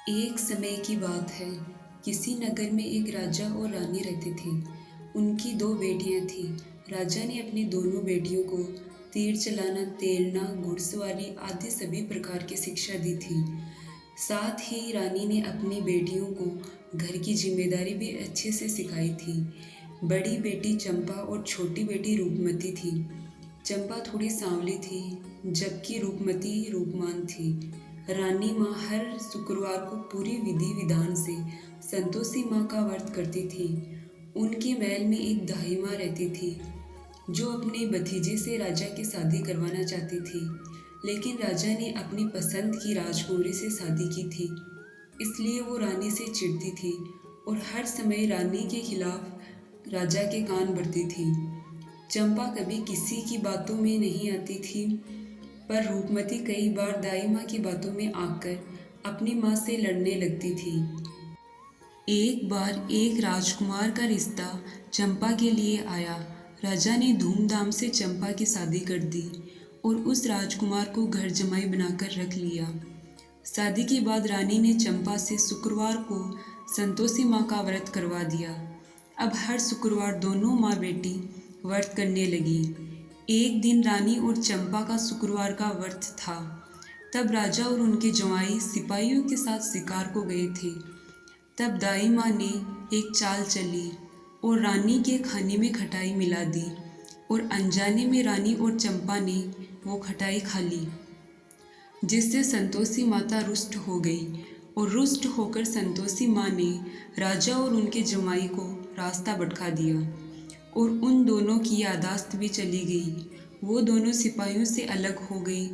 एक समय की बात है। किसी नगर में एक राजा और रानी रहते थे। उनकी दो बेटियां थीं। राजा ने अपनी दोनों बेटियों को तीर चलाना, तैरना, घुड़सवारी आदि सभी प्रकार की शिक्षा दी थी। साथ ही रानी ने अपनी बेटियों को घर की जिम्मेदारी भी अच्छे से सिखाई थी। बड़ी बेटी चंपा और छोटी बेटी रूपमती थी। चंपा थोड़ी सांवली थी, जबकि रूपमती रूपवान थी। रानी माँ हर शुक्रवार को पूरी विधि विधान से संतोषी माँ का व्रत करती थी। उनके महल में एक दाई माँ रहती थी, जो अपने भतीजे से राजा की शादी करवाना चाहती थी, लेकिन राजा ने अपनी पसंद की राजकुमारी से शादी की थी। इसलिए वो रानी से चिढ़ती थी और हर समय रानी के खिलाफ राजा के कान भरती थी। चंपा कभी किसी की बातों में नहीं आती थी, पर रूपमती कई बार दाई माँ की बातों में आकर अपनी माँ से लड़ने लगती थी। एक बार एक राजकुमार का रिश्ता चंपा के लिए आया। राजा ने धूमधाम से चंपा की शादी कर दी और उस राजकुमार को घर जमाई बनाकर रख लिया। शादी के बाद रानी ने चंपा से शुक्रवार को संतोषी माँ का व्रत करवा दिया। अब हर शुक्रवार दोनों माँ बेटी व्रत करने लगी। एक दिन रानी और चंपा का शुक्रवार का व्रत था। तब राजा और उनके जवाई सिपाहियों के साथ शिकार को गए थे। तब दाई माँ ने एक चाल चली और रानी के खाने में खटाई मिला दी और अनजाने में रानी और चंपा ने वो खटाई खा ली, जिससे संतोषी माता रुष्ट हो गई और रुष्ट होकर संतोषी माँ ने राजा और उनके जमाई को रास्ता भटका दिया और उन दोनों की यादाश्त भी चली गई। वो दोनों सिपाहियों से अलग हो गए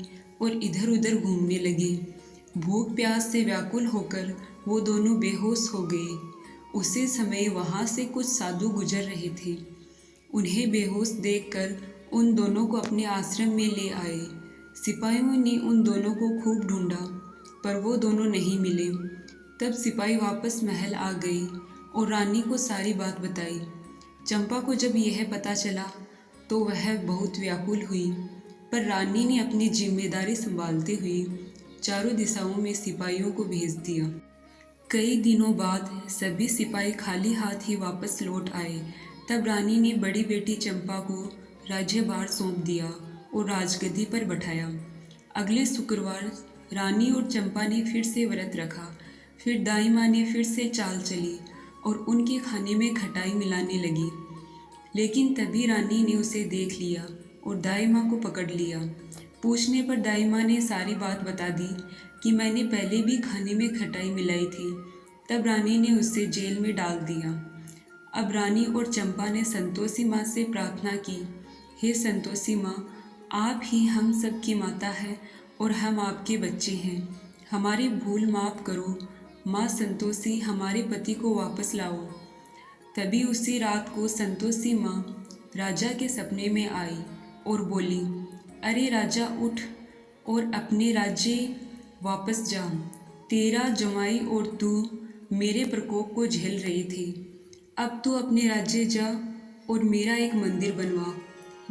और इधर उधर घूमने लगे। भूख प्यास से व्याकुल होकर वो दोनों बेहोश हो गए। उसी समय वहाँ से कुछ साधु गुजर रहे थे। उन्हें बेहोश देखकर उन दोनों को अपने आश्रम में ले आए। सिपाहियों ने उन दोनों को खूब ढूंढा, पर वो दोनों नहीं मिले। तब सिपाही वापस महल आ गए और रानी को सारी बात बताई। चंपा को जब यह पता चला तो वह बहुत व्याकुल हुई, पर रानी ने अपनी जिम्मेदारी संभालते हुए चारों दिशाओं में सिपाहियों को भेज दिया। कई दिनों बाद सभी सिपाही खाली हाथ ही वापस लौट आए। तब रानी ने बड़ी बेटी चंपा को राज्यभार सौंप दिया और राजगद्दी पर बैठाया। अगले शुक्रवार रानी और चंपा ने फिर से व्रत रखा। फिर दाई माँ ने फिर से चाल चली और उनके खाने में खटाई मिलाने लगी, लेकिन तभी रानी ने उसे देख लिया और दाई माँ को पकड़ लिया। पूछने पर दाई माँ ने सारी बात बता दी कि मैंने पहले भी खाने में खटाई मिलाई थी। तब रानी ने उसे जेल में डाल दिया। अब रानी और चंपा ने संतोषी माँ से प्रार्थना की, हे संतोषी माँ, आप ही हम सब की माता है और हम आपके बच्चे हैं। हमारी भूल माफ़ करो। माँ संतोषी, हमारे पति को वापस लाओ। तभी उसी रात को संतोषी माँ राजा के सपने में आई और बोली, अरे राजा, उठ और अपने राज्य वापस जा। तेरा जमाई और तू मेरे प्रकोप को झेल रहे थे। अब तू अपने राज्य जा और मेरा एक मंदिर बनवा।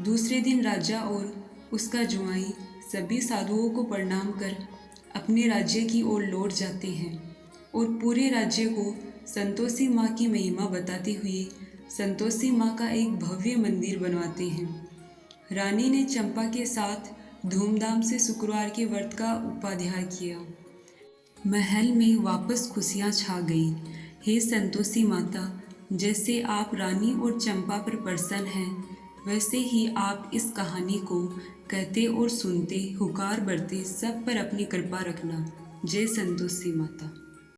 दूसरे दिन राजा और उसका जमाई सभी साधुओं को प्रणाम कर अपने राज्य की ओर लौट जाते हैं और पूरे राज्य को संतोषी माँ की महिमा बताते हुए संतोषी माँ का एक भव्य मंदिर बनवाते हैं। रानी ने चंपा के साथ धूमधाम से शुक्रवार के व्रत का उपाध्याय किया। महल में वापस खुशियाँ छा गई। हे संतोषी माता, जैसे आप रानी और चंपा पर प्रसन्न हैं, वैसे ही आप इस कहानी को कहते और सुनते, हुकार भरते सब पर अपनी कृपा रखना। जय संतोषी माता।